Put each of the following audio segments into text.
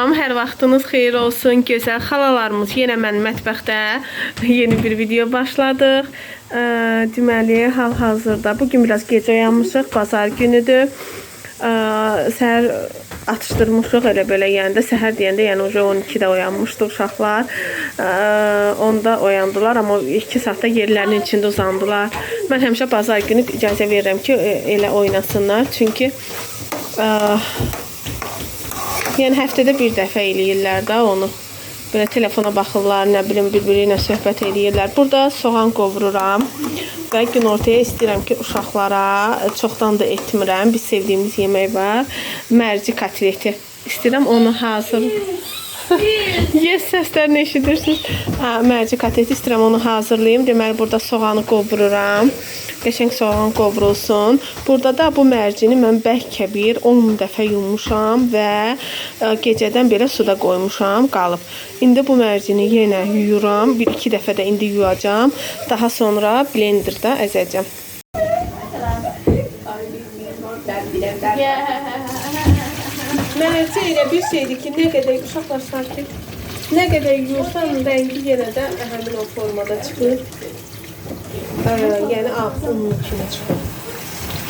salam, hər vaxtınız xeyir olsun, gözəl xalalarımız. Yenə mən mətbəxdə yeni bir video başladıq. Deməli, hal-hazırda bugün biraz gec oyanmışıq, bazar günüdür. Səhər atışdırmışıq elə belə, yəni də səhər deyəndə, yəni 12-də oyanmışdıq uşaqlar. 10-da oyandılar, amma 2 saatda yerlərinin içində uzandılar. Mən həmişə bazar günü icazə verirəm ki, elə oynasınlar, çünki yəni həftədə bir dəfə eləyirlər də onu. Belə telefona baxırlar, nə bilim, bir-biri ilə söhbət eləyirlər. Burada soğan qovururam və günortaya istəyirəm ki, uşaqlara çoxdan da etmirəm. Biz sevdiyimiz yemək var. Mərci kotleti. İstəyirəm onu hazır. Yes, səslərini eşidirsiniz. Mərci kotleti istəyirəm onu hazırlayayım. Deməli, burada soğanı qovururam. Qəşəng soğan qovrulsun. Burada da bu mərcini mən bəlkə bir 10 dəfə yummuşam və gecədən belə suda qoymuşam, qalıb. İndi bu mərcini yenə yuyuram. 1-2 dəfə də indi yuyacam. Daha sonra blenderda əzəcəm. Mərci elə bir şeydir ki, nə qədər uşaqlar sakit, nə qədər yuyursan, rəngi yenə də həmin o formada çıxır. Yəni onun içine çıxır.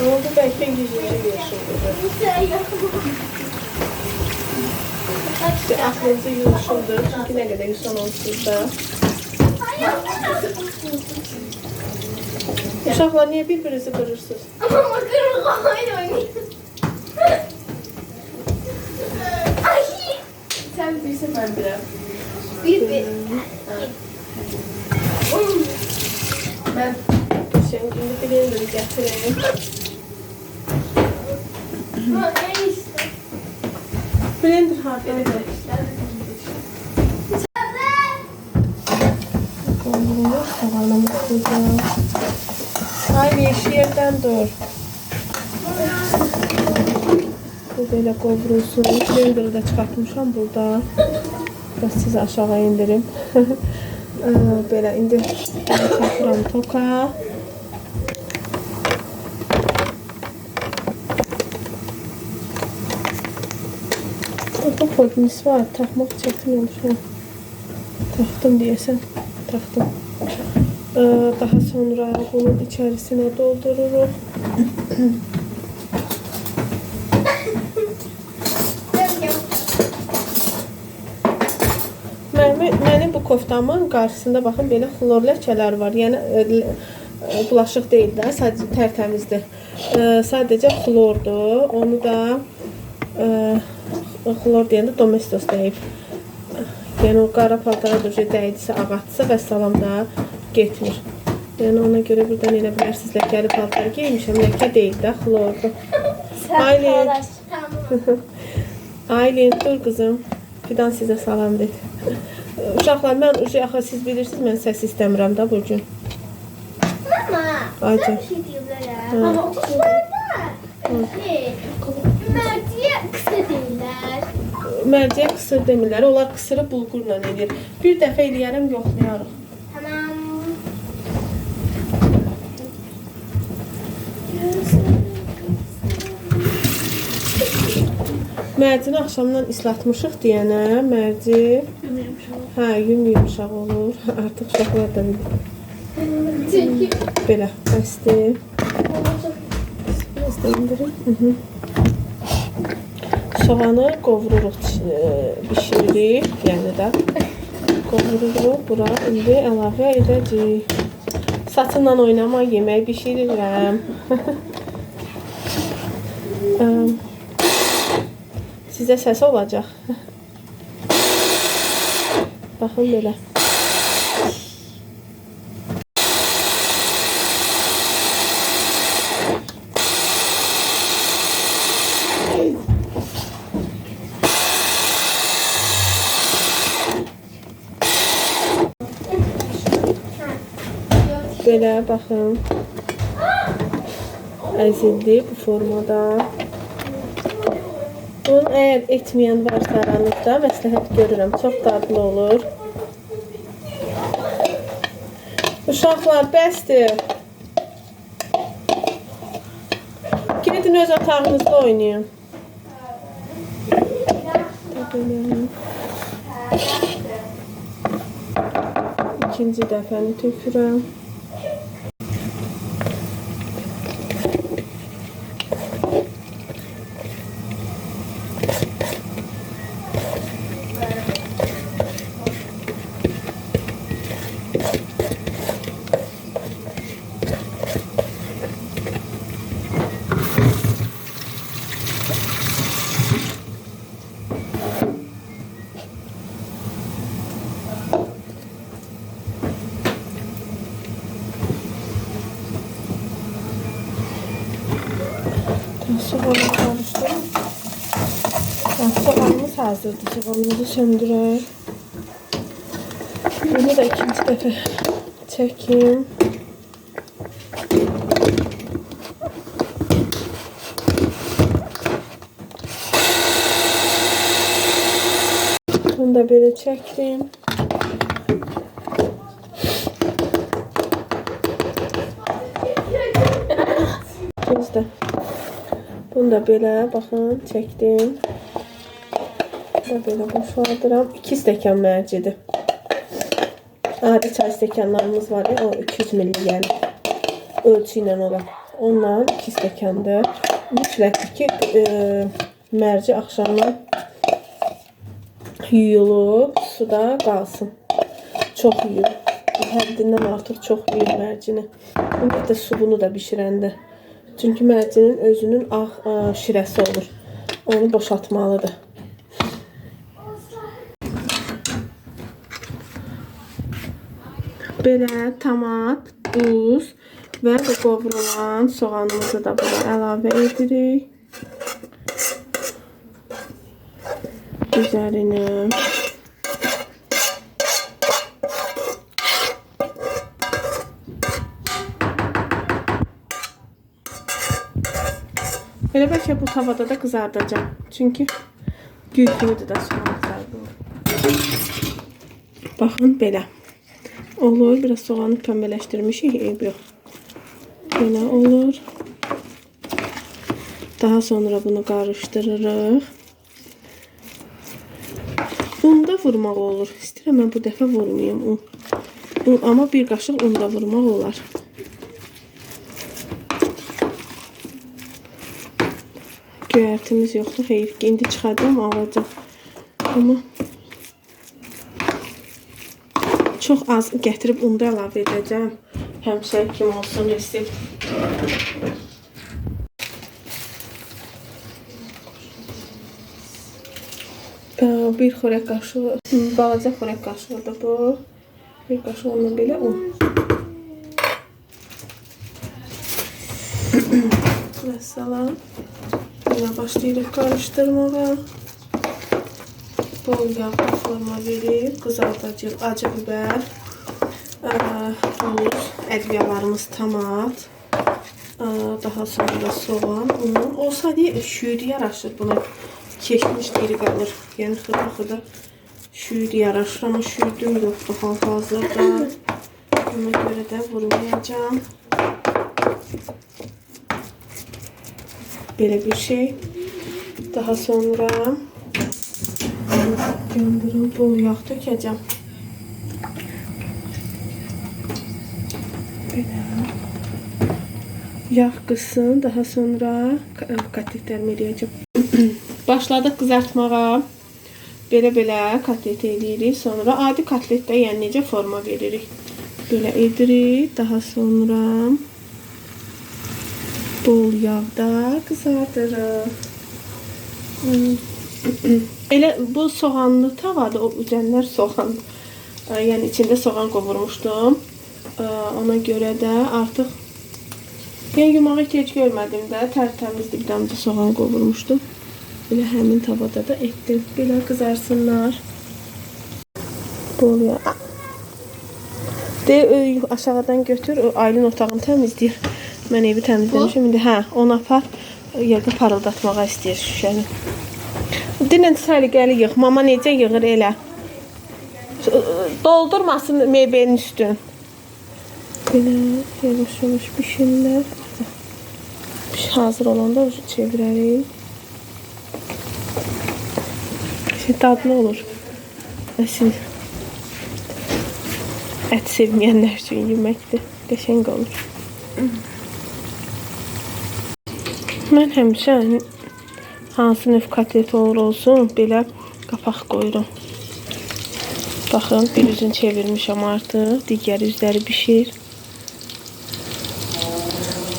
Ama bu bəlkə 100-cü yaşındadır. İşte aklınızı yumuşuldur. Çünki nə qədər yusan onsuz da. Uşaqlar, niyə bir-birinizi qırırsınız? Ama kırmızı oyun oynayın. Sen bir sefer biraz. Bir. Ben şimdi blender'ı getireyim. Blender harfi. Hayır, yeşil yerden dur. Bu böyle qovrulsun. Blender'ı da çıxartmışam burada. Biraz sizi aşağı indirim. Belə indi çəkirəm toka. Bu podmis var, taxmaq çətin olmuş. Taxdım deyəsən, taxdım. Daha sonra bunun içərisinə doldururuq. Mənim bu koftamın qarşısında baxın belə xlor ləkələri var. Yəni bulaşıq deyil də, sadəcə tərtəmizdir. Sadəcə xlordur. Onu da xlor deyəndə domestos deyib. Yəni o qara paltara dəydisə, ağatsa və salam da getmir. Yəni ona görə buradan elə bilərsiniz, ləkəli paltar geymişəm. Ləkə deyil də, xlordur. Aylin, dur qızım. Fidan sizə salam dedi. Uşaqlar, mən axı siz bilirsiniz, mən səs istəmirəm də bugün. Mama, Ayca. bir şey deyirlər. Ama oxuyurlar. Mərciyə qısa deyirlər. Mərciyə qısır demirlər, onlar qısırı bulqurla edir. Bir dəfə eləyərəm, yoxlayarıq. Tamam. Mərcini axşamdan islatmışıq deyənə, mərci yumuşaq olur. Artıq uşaqlar da bilir. Belə, bəsdir. Biraz da indirim. Soğanı qovururuq, bişiririk, yəni də. Qovururuq, bura indi əlavə edəcəyik. Saçından oynama, yemək bişirirəm. Sizə səs olacaq. Baxın belə. Belə, baxın. Əzildi bu formada. Bunu əgər etməyən varsa aranızda, məsləhət görürəm. Çox dadlı olur. Uşaqlar, bəsdir. Gidin öz otağınızda oynayın. Belə. İkinci dəfəni tökürəm. Soğanı karıştırın. Soğanımız hazırdır. Soğanımızı söndürək. Bunu da ikinci dəfə çəkim. Bunu da belə çəkdim. Bizdə. Bunu da belə, baxın, çəkdim. Bunu da belə boşaldıram. 2 stəkan mərcidir. Adi çay stəkanlarımız var ya, o 200 ml yəni. Ölçü ilə olan. Ondan 2 stəkandır. Mütləq ki, mərci axşamdan yuyulub, suda qalsın. Çox yuyur. Həddindən artıq çox yuyur mərcini. Bir də subunu da bişirəndə. Çünki mərcinin özünün şirəsi olur. Onu boşaltmalıdır. Belə tomat, duz və bu qovrulan soğanımızı da buna əlavə edirik. Üzərinə. Elə bəlkə bu tavada da qızardacağım. Çünki güclüdür da soğan qızardır. Baxın belə. Olur. Biraz soğanı pəmbələşdirmişik. Eyb yox. Belə olur. Daha sonra bunu qarışdırırıq. Unda vurmaq olur. İstəyirəm mən bu dəfə vurmayayım un. Amma bir qaşıq unda vurmaq olar. Göyərtimiz yoxdur. Heyif ki, indi çıxacağım alacaq. Amma çox az gətirib unda əlavə edəcəm. Həmişə kim olsun resept. Bir xörək qaşığı, balaca xörək qaşığıdır bu. Bir qaşıq onunla belə un. Vəssalam. Yine başlayırıq qarışdırmağa. Bol yağda forma verib qızardacağıq. Acı biber, duz, ədviyalarımız tomat, daha sonra soğan, un. Olsa deyə şüyüdü yaraşır buna. Keçmiş diri qalır. Yəni xırda şüyüdü yaraşır. Amma şüyüdüm yoxdur hal-hazırda. Ona görə də vurmayacağım. Belə bir şey. Daha sonra göndərəm, bol yağ tökəcəm. Belə. Yağ qızsın. Daha sonra kotletlərimi eləyəcəm. Başladıq qızartmağa. Belə kotlet eləyirik. Sonra adi kotletdə yəni necə forma veririk. Belə edirik. Daha sonra bol yağda qızardırıq. Elə bu soğanlı tavada o üzənlər soğan. Yəni içində soğan qovurmuşdum. Ona görə də artıq yəni yumağa ehtiyac görmədim də. Tərtəmizdir, bir damcı soğan qovurmuşdum. Belə həmin tavada da etdim. Belə qızarsınlar. Bol yağ. Aşağıdan götür, Aylin otağını təmizləyir. Mən evi təmizləmişim. İndi onu apar. Yəqin parıldatmağa istəyir şüşəni. Dinən səliqəli yığ. Mama necə yığır elə. Doldurmasın meyvenin üstün. Belə yavaş-yavaş bişirlər. Hazır olanda çevirərik. Dadlı olur. Siz ət sevməyənlər üçün yeməkdir. Qəşəng olur. Mən həmişə hansı növ kotlet olur olsun, belə qapaq qoyuram. Baxın, bir üzünü çevirmişəm artıq. Digər üzləri pişir.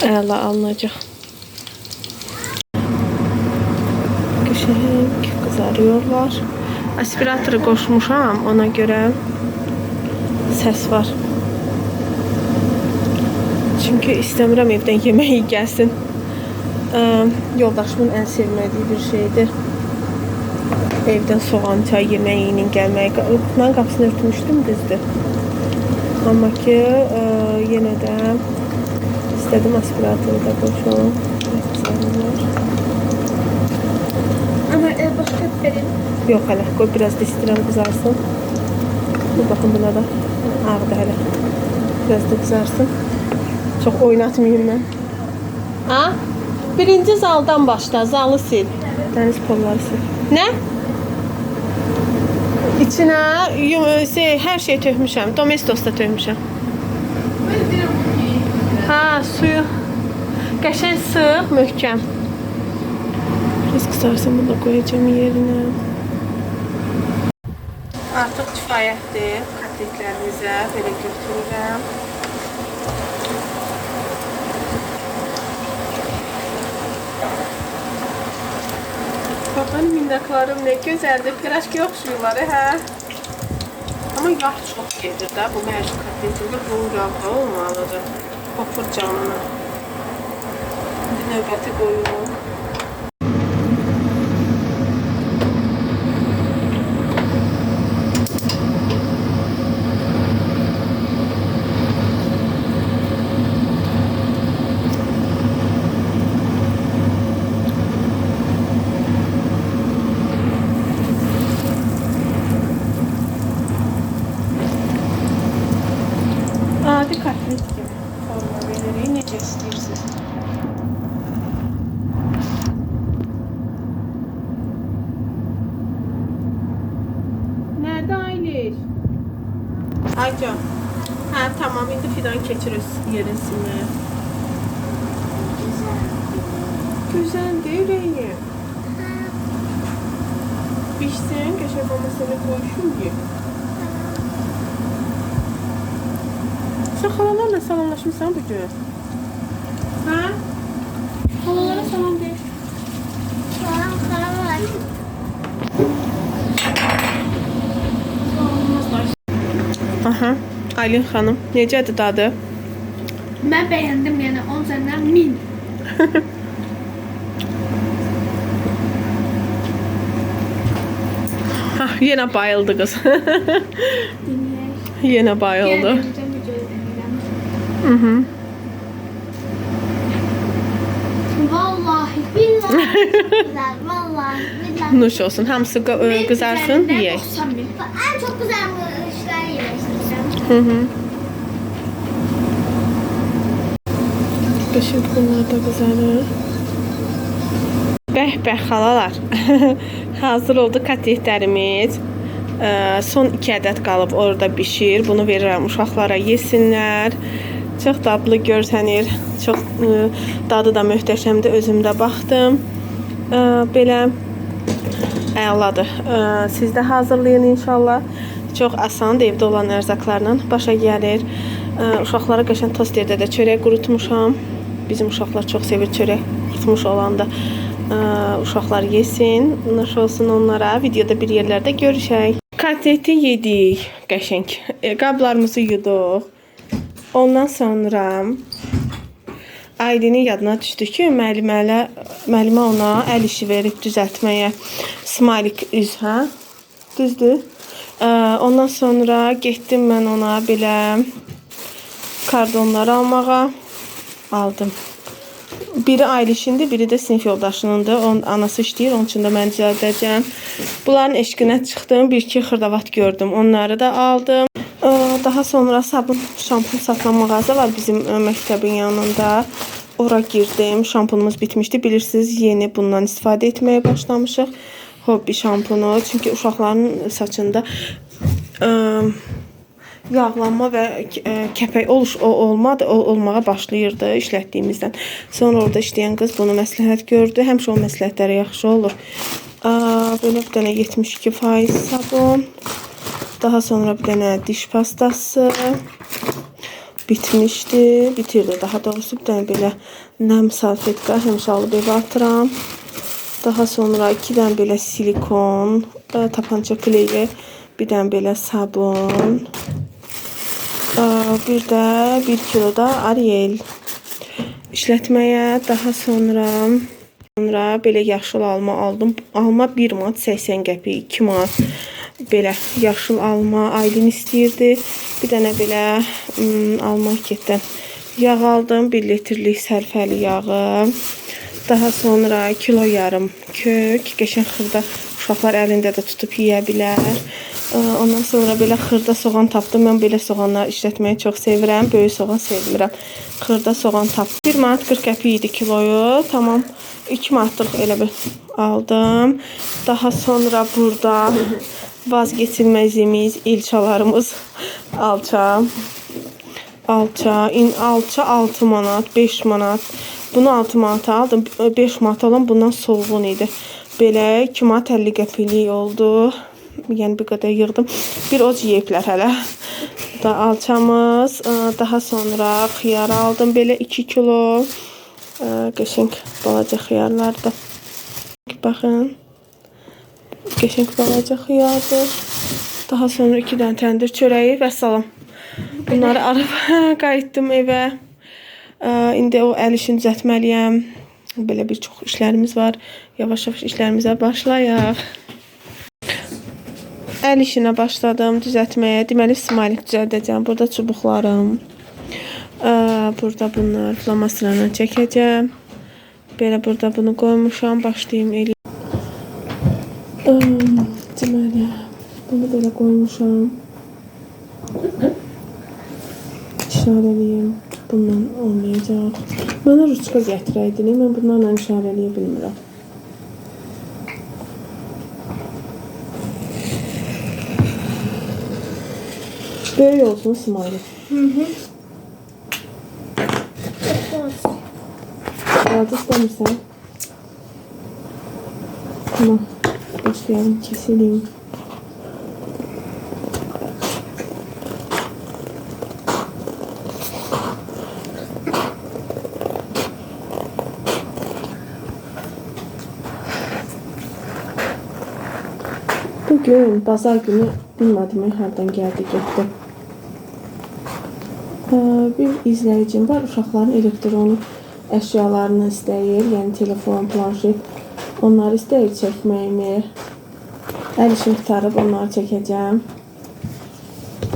Əla alınacaq. Qəşəng qızarıyorlar. Aspiratoru qoşmuşam, ona görə səs var. Çünki istəmirəm evdən yeməyi gəlsin. Yoldaşımın ən sevmədiyi bir şeydir. Evdən soğan çay yeməyi gəlmək. Mən qapısını örtmüşdüm, düzdür. Amma ki, yenə də istədim aspiratoru da qoşum. Ama başka verin. Yox, hələ. Qoy, biraz da istirəm qızarsın. Bir baxın, buna da ağdır hələ. Biraz da qızarsın. Çox oynatmayayım mən. Ha? Birinci zaldan başla. Zalı sil. Dəniz polları sil. Nə? İçinə hər şey tökmüşəm. Domestos da tökmüşəm. Ha, suyu qəşəng sıx, möhkəm. Biraz qısarsın, bunu da qoyacağım yerinə. Artıq kifayətdir. Kotletlərimizə belə götürürəm. Baxın, minnəklarım nə gözəldir. Piraşki oxşuyurlar, hə? Amma yağ çox gedir də. Bu mərci kotletində bu yağda olmalıdır. Qopur canını. İndi növbəti qoyurum. Adi kotlet gibi forma veririk, necə istəyirsiniz. Nerede Ayliş? Ayca. Ha tamam, indi fidan keçiriz yerin silməyə. Güzel değil rengi. Pişsin, qəşəng olmasını qoyuşum diye. Sen halalarla salamlaşmışsan bugün. Ha? Halalara salam de. Salam. Aha. Aylin xanım, necədir dadı? Ben beğendim yani 10 üzerinden 1000. Hah, yenə bayıldı qız. Dinleyek. Yenə bayıldı. Güzel video izleyelim. Mhm. Vallahi billahi çok güzel. Vallahi billahi. Nuş olsun. Hamısı qızarsın, yeyək. En çok güzel işler yemiştim. Hı hı. Qəşəng bunlar da qızarır. Bəh xalalar. Hazır oldu kotletlərimiz. Son 2 ədəd qalıb orada bişir. Bunu verirəm uşaqlara yesinlər. Çox dadlı görsənir. Çox dadı da möhtəşəmdir. Özüm də baxdım. Belə əladır. Siz də hazırlayın inşallah. Çox asandır, evdə olan ərzaqlarla başa gəlir. Uşaqlara qəşəng tosterdə də çörək qurutmuşam. Bizim uşaqlar çox sevir çörək qurutmuş olanda. Uşaqlar yesin. Nuş olsun onlara. Videoda bir yerlərdə görüşək. Kotleti yedik. Qəşəng. Qablarımızı yuduq. Ondan sonra Aylinin yadına düşdü ki, müəllimə ona əl işi verib düzəltməyə. Smalik üz, hə? Düzdür. Ondan sonra getdim mən ona belə kardonlar almağa. Aldım. Biri Aylişindir, biri də sinif yoldaşınındır. Onun anası işləyir, onun üçün də mən düzəldəcəm. Bunların eşqinə çıxdım. Bir-iki xırdavat gördüm. Onları da aldım. Daha sonra sabun, şampun satılan mağaza var bizim məktəbin yanında. Ora girdim. Şampunumuz bitmişdi. Bilirsiniz, yeni bundan istifadə etməyə başlamışıq. hobbi şampunu. Çünki uşaqların saçında yağlanma və kəpək olmağa başlayırdı işlətdiyimizdən. Sonra orada işləyən qız bunu məsləhət gördü. Həmişə o məsləhətlərə yaxşı olur. Belə bir dənə 72% sabun. Daha sonra bir dənə diş pastası. Bitirdi. Daha doğrusu bir dənə belə nəm salfetka həmişə alıb evə atıram. Daha sonra 2 dənə belə silikon, tapança kleyi, bir dənə belə sabun. Bir də 1 kilo da Ariel işlətməyə. Daha sonra belə yaşıl alma aldım. Alma 1 manat 80 qəpik, 2 manat belə yaşıl alma Aylin istəyirdi. Bir dənə belə alma marketdən yağ aldım. 1 litrlik sərfəli yağı. Daha sonra kilo yarım kök. Qəşəng xırda uşaqlar əlində də tutub yeyə bilər. Ondan sonra belə xırda soğan tapdım. Mən belə soğanlar işlətməyi çox sevirəm. Böyük soğan sevmirəm. Xırda soğan tapdım. 1 manat 40 qəpik idi kiloyu. Tamam. 2 manatlıq elə bir aldım. Daha sonra burada vazgeçilmezimiz ilçalarımız alça. Alça 6 manat, 5 manat. Bunu 6 manata aldım. 5 manat olan bundan solğun idi. Belə 2 manat 50 qəpiklik oldu. Yəni bir qədər yığdım. Bir oc yeyiblər hələ. Bu da alçamız. Daha sonra xiyar aldım. Belə 2 kilo. Qəşəng balaca xiyarlardır. Baxın. Qəşəng balaca xiyardır. Daha sonra 2 dənə təndir çörəyi və salam. Bunları arıb qayıtdım evə. İndi o əl işini düzəltməliyəm. Belə bir çox işlərimiz var. Yavaş-yavaş işlərimizə başlayaq. Əl işinə başladım düzəltməyə. Deməli smaylik düzəldəcəm. Burada çubuqlarım. Burada bunlar flomasterla çəkəcəm. Belə burada bunu qoymuşam. Başlayayım eləyim. Deməli bunu belə qoymuşam. İşarəliyim. Bundan olmayacaq. Mənə ruçka gətirəydin. Mən bunlarla işarələyə bilmirəm. Böyük olsun smiley. Razı istəmirsən? Tamam. Başlayalım. Keselim. Bugün bazar günü bilmədim hardan gəldi getdi. Bir izləyicim var, uşaqların elektronik əşyalarını istəyir, yəni telefon, planşet, onları istəyir çəkməyimi. Əl işim tutarıb onları çəkəcəm.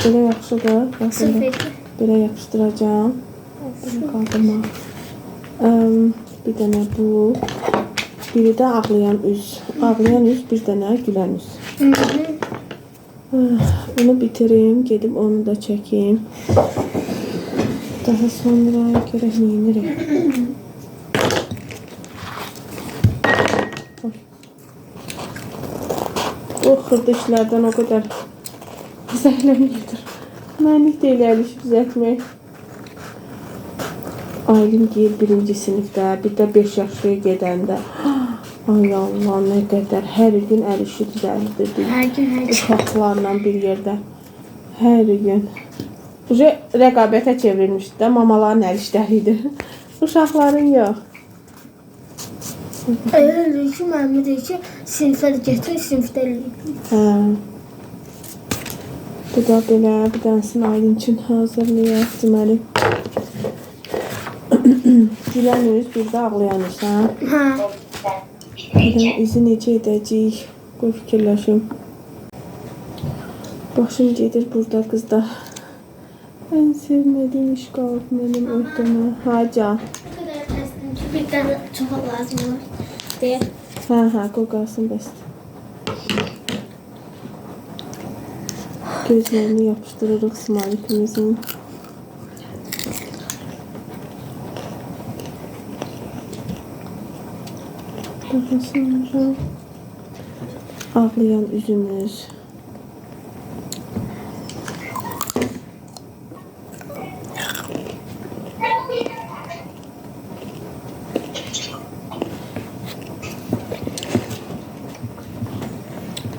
Belə yaxşıdır, baxın, belə yapışdıracağım. Belə qaldırmaq. Bir dənə bu, biri də ağlayan üz. Ağlayan üz, bir dənə gülən üz. Bunu bitirim, gedib onu da çəkeyim. Daha sonra görək neyinirik. O xırda işlərdən o qədər zəhləmlidir. Mənlik deyil əl işi düzəltmək. Aylin deyir 1-ci sinifdə, bir də 5 yaşlıya gedəndə. Ay Allah, nə qədər. Hər gün əl işi düzəldirdik. Hər gün. Uşaqlarla bir yerdə. Hər gün. Rəqabətə çevrilmişdi də, mamaların əl işləri idi. Uşaqların yox. Elə ki, müəllimə deyir ki, sinifə də gətir, sinifdə eləyib. Bu da belə, bir dənəsini Aylin üçün hazırlayaq, deməli. Gülən üz, bir də ağlayan üz, hə? Hə. İzi necə edəcəyik? Qoy fikirləşim. Başım gedir burada qızda. Ən sevmədiyim iş qalıb mənim öhdəmə. Haca. Bu qədər təsdim ki, bir dənə çox lazım olur deyə. Hə, qoy qalsın bəsdir. Gözlərini yapışdırırıq smalikimizin. Daha sonra Ağlayan üzümüz.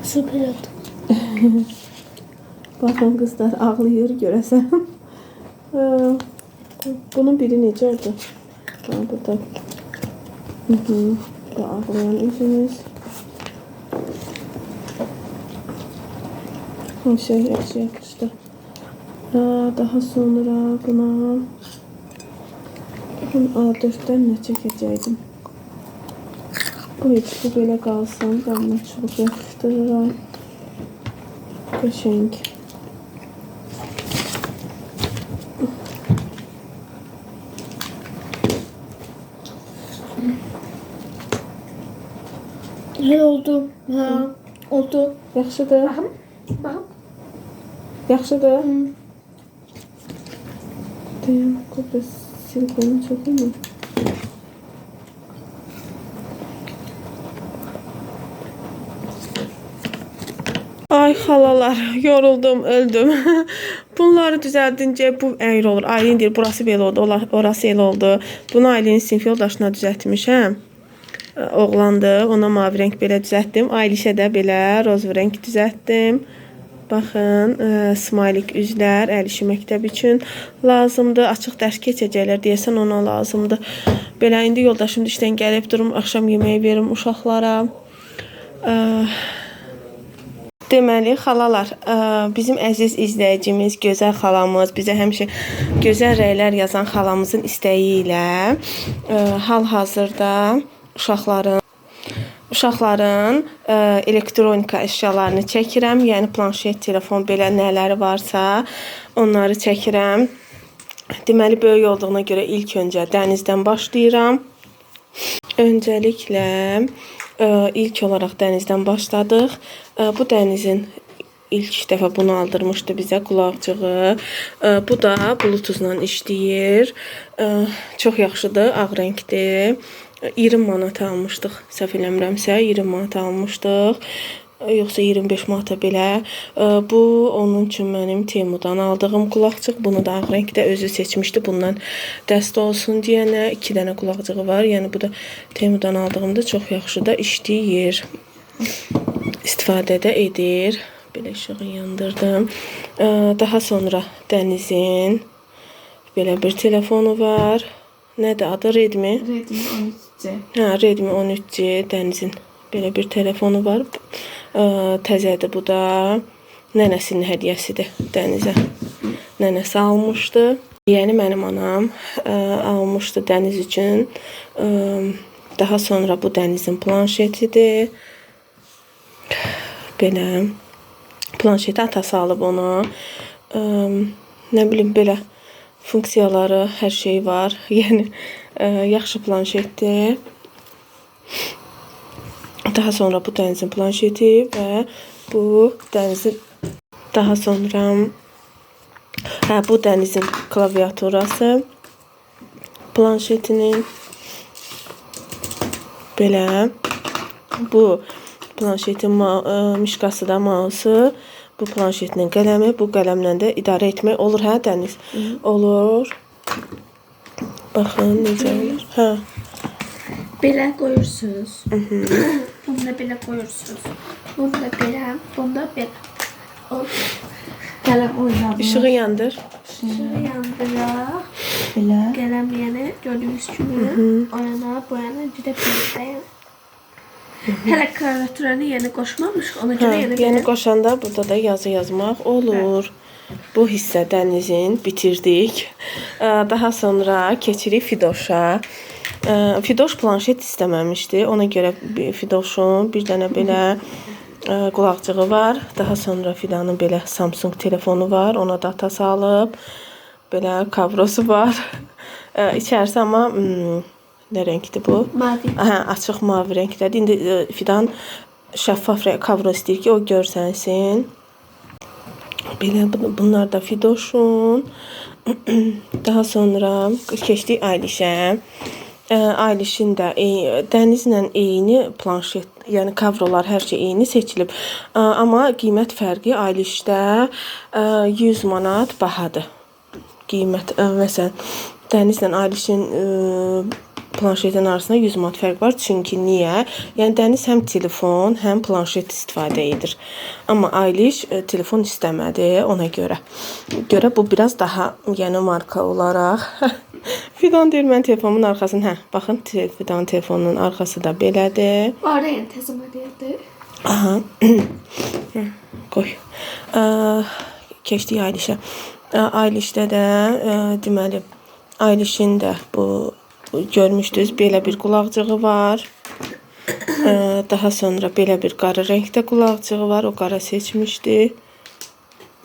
Süper oldu. Baxın qızlar ağlayır görəsən. Bunun biri necə oldu? Burada. Bu ağlayan üzümüz. Her şey yaxşı yapışdı. Daha sonra buna A4'dən nə çəkəcəkdim? Bu belə qalsın. Ben bunu çubuk yapıştırıram. Qəşəng. Ne oldu? Ha, oldu. Yaxşıdır. Bak. Yaxşıdır. Deyim, kopya silikonu çok mu? Ay xalalar, yoruldum, öldüm. Bunları düzəldincə bu əyri olur. Aylin deyir, burası belə oldu, orası elə oldu. Bunu Aylinin sinif yoldaşına düzəltmişəm. Oğlandı, ona mavi renk belə düzəltdim. Aylişə də belə roz renk düzəltdim. Baxın, smaylik üzlər Əlişi məktəb üçün lazımdır. Açıq dərs keçəcəklər deyəsən ona lazımdır. Belə indi yoldaşım işdən gəlib durum, axşam yeməyi verim uşaqlara. Deməli, xalalar, bizim əziz izləyicimiz, gözəl xalamız, bizə həmişə gözəl rəylər yazan xalamızın istəyi ilə hal-hazırda uşaqların elektronika əşyalarını çəkirəm. Yəni planşet, telefon, belə nələri varsa onları çəkirəm. Deməli, böyük olduğuna görə ilk öncə dənizdən başlayıram. Öncəliklə ilk olaraq dənizdən başladıq. Bu dənizin ilk dəfə bunu aldırmışdı bizə qulaqcığı. Bu da Bluetooth-la işləyir. Çox yaxşıdır, ağ rəngdir. 20 manat almışdıq, səhv eləmirəmsə 20 manat almışdıq. Yoxsa 25 manata belə. Bu onun üçün mənim Temudan aldığım qulaqcıq. Bunu da ağ rəngdə özü seçmişdi. Bundan dəst olsun deyənə 2 dənə qulaqcığı var. Yəni bu da Temudan aldığımda çox yaxşı da işləyir. İstifadə də edir. Belə işığı yandırdım. Daha sonra Dənizin belə bir telefonu var. Nədir adı? Redmi? Redmi 13C. Hə, Redmi 13C Dənizin belə bir telefonu var. Təzədir bu da. Nənəsinin hədiyyəsidir Dənizə. Nənəsi almışdı. Yəni mənim anam almışdı Dəniz üçün. Daha sonra bu Dənizin planşetidir. Belə planşeti atası alıb onu. Nə bilim belə funksiyaları, hər şey var. Yəni yaxşı planşetdir. Daha sonra bu Dənizin planşeti və bu Dənizin daha sonra bu Dənizin klaviaturası planşetinin belə bu planşetin mişqası da mausu, bu planşetinin qələmi, bu qələmlə də idarə etmək olur, hə Dəniz? Olur. Baxın necə olur. Hə. Belə qoyursunuz. Bunu da belə qoyursunuz. Bunu da belə, bunu da belə. Qələm oynamır. İşığı yandır. İşığı yandıraq. Belə. Qələm yəni gördüyünüz kimi oyana, boyana gedə bilir. Hələ klaviaturanı yəni qoşmamışıq, ona görə Yəni qoşanda burada da yazı yazmaq olur. Bu hissə Dənizin bitirdik. Daha sonra keçirik Fidoşa. Fidoş planşet istəməmişdi. Ona görə Fidoşun bir dənə belə qulaqcığı var. Daha sonra Fidanın belə Samsung telefonu var. Ona da atası alıb. Belə kavrosu var. İçərisi amma nə rəngdir bu? Mavi. Açıq mavi rəngdədir. İndi Fidan şəffaf kavro istəyir ki, o görsənsin. Belə bunlar da Fidoşun. Daha sonra keçdik Aylişə. Aylişin də Dənizlə eyni planşet, yəni kadrolar hər şey eyni seçilib. Amma qiymət fərqi Aylişdə 100 manat bahadır. Qiymət məsələn Dənizlə Aylişin planşetin arasında 100 manat fərq var. Çünki niyə? Yəni Dəniz həm telefon, həm planşet istifadə edir. Amma Ayliş telefon istəmədi ona görə bu biraz daha yəni marka olaraq Fidan deyir mən telefonumun arxasını, baxın Fidan telefonunun arxası da belədir. Var yəni təzimə deyirdi. Aha. Qoy. Keçdik Aylişə. Aylişdə də deməli Aylişin də bu görmüşdünüz belə bir qulaqcığı var. Daha sonra belə bir qara rəngdə qulaqcığı var. O qara seçmişdi.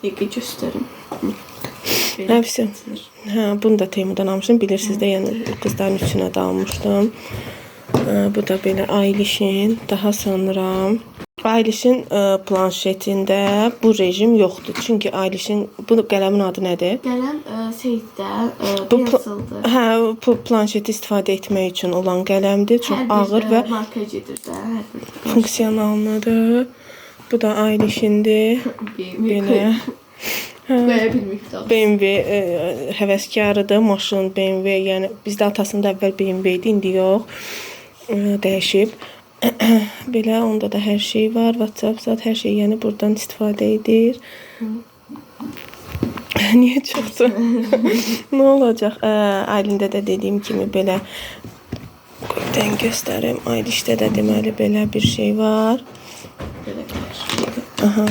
Dəqiq göstərim. Hepsi. Bunu da Teymudan almışdım. Bilirsiniz də, yəni qızların üçünə də almışdım. Bu da belə Aylişin. Daha sonra Aylişin planşetində bu rejim yoxdur. Çünki Aylişin bu qələmin adı nədir? Qələm şeydə pencildir. Bu planşeti istifadə etmək üçün olan qələmdir. Çox ağır və marka gedir də. Funksiyonaldır. Bu da Aylişindir. Belə. Qoya bilməkdir. BMW həvəskarıdır. Maşın BMW, yəni bizdə atasında əvvəl BMW idi, indi yox. Dəyişib. Belə onda da hər şey var. WhatsApp zat hər şey, yəni buradan istifadə edir. Niyə çoxdur? Nə olacaq? Aylində də dediyim kimi belə qoydan göstərim. Aylişdə də deməli belə bir şey var. Aha.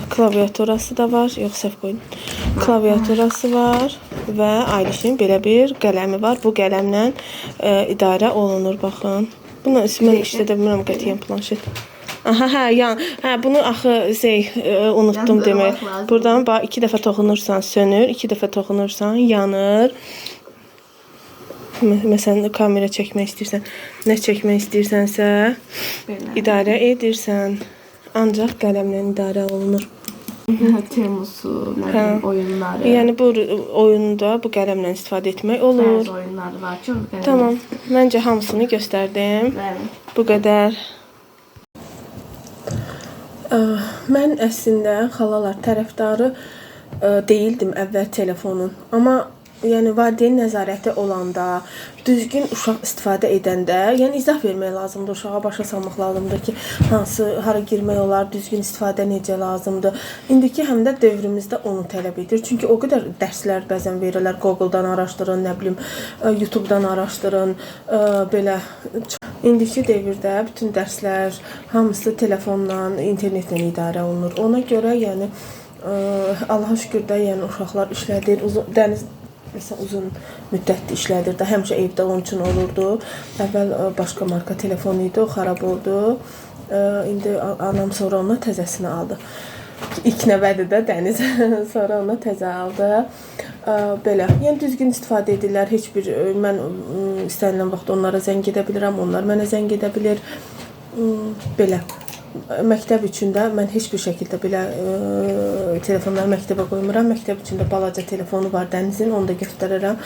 Klaviaturası da var. Yox, səhv qoydum. Klaviaturası var və Aylişin belə bir qələmi var. Bu qələmlə idarə olunur, baxın. Bunu mən işlədə bilmirəm qətiyyən planşet. Aha, bunu axı unutdum demək. Buradan bax 2 dəfə toxunursan sönür, 2 dəfə toxunursan yanır. Məsələn kamera çəkmək istəyirsən, nə çəkmək istəyirsənsə idarə edirsən. Ancaq qələmlə idarə olunur. Temusu, oyunları. Yəni bu oyunda bu qələmlə istifadə etmək olur. Bəzi oyunları var ki, Tamam, məncə hamısını göstərdim. Bu qədər. Mən əslində xalalar tərəfdarı deyildim əvvəl telefonun. Amma yəni valideyn nəzarəti olanda, düzgün uşaq istifadə edəndə, yəni izah vermək lazımdır, uşağa başa salmaq lazımdır ki, hara girmək olar, düzgün istifadə necə lazımdır. İndiki həm də dövrümüzdə onu tələb edir. Çünki o qədər dərslər bəzən verirlər, Google-dan araşdırın, nə bilim, YouTube-dan araşdırın, belə. İndiki dövrdə bütün dərslər hamısı telefonla, internetlə idarə olunur. Ona görə, yəni Allaha şükür də, yəni uşaqlar işlədir, Dəniz uzun müddətli işlədir də, həmişə evdə onun üçün olurdu. Əvvəl başqa marka telefon idi, o xarab oldu. İndi anam sonra ona təzəsini aldı. İlk növbədə də Dəniz sonra ona təzə aldı. Belə, yəni düzgün istifadə edirlər. Heç bir, mən istənilən vaxt onlara zəng edə bilirəm, onlar mənə zəng edə bilir. Belə. Məktəb üçün də mən heç bir şəkildə belə telefonları məktəbə qoymuram. Məktəb üçün də balaca telefonu var Dənizin, onu da göstərərəm.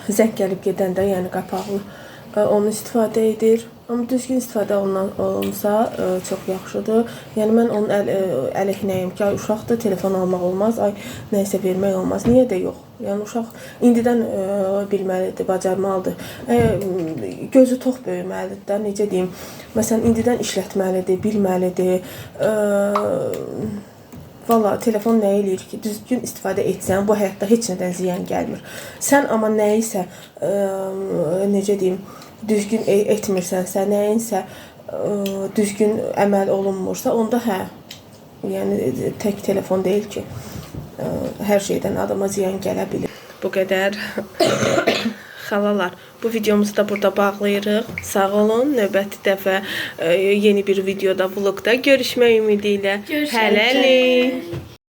Zəng gəlib gedəndə, yəni qapaqlı onu istifadə edir. Amma düzgün istifadə olunsa çox yaxşıdır. Yəni mən onun əleyhinəyim ki, ay uşaqdır, telefon almaq olmaz, ay nəyisə vermək olmaz. Niyə də yox? Yəni uşaq indidən bilməlidir, bacarmalıdır. Gözü tox böyüməlidir də, necə deyim. Məsələn, indidən işlətməlidir, bilməlidir. Valla telefon nə eləyir ki, düzgün istifadə etsən, bu həyatda heç nədən ziyan gəlmir. Sən amma nəyisə, necə deyim, düzgün etmirsənsə, nəyinsə düzgün əməl olunmursa, onda yəni tək telefon deyil ki, hər şeydən adama ziyan gələ bilir. Bu qədər. Xalalar, bu videomuzu da burada bağlayırıq. Sağ olun. Növbəti dəfə yeni bir videoda, vlogda görüşmək ümidi ilə. Hələlik.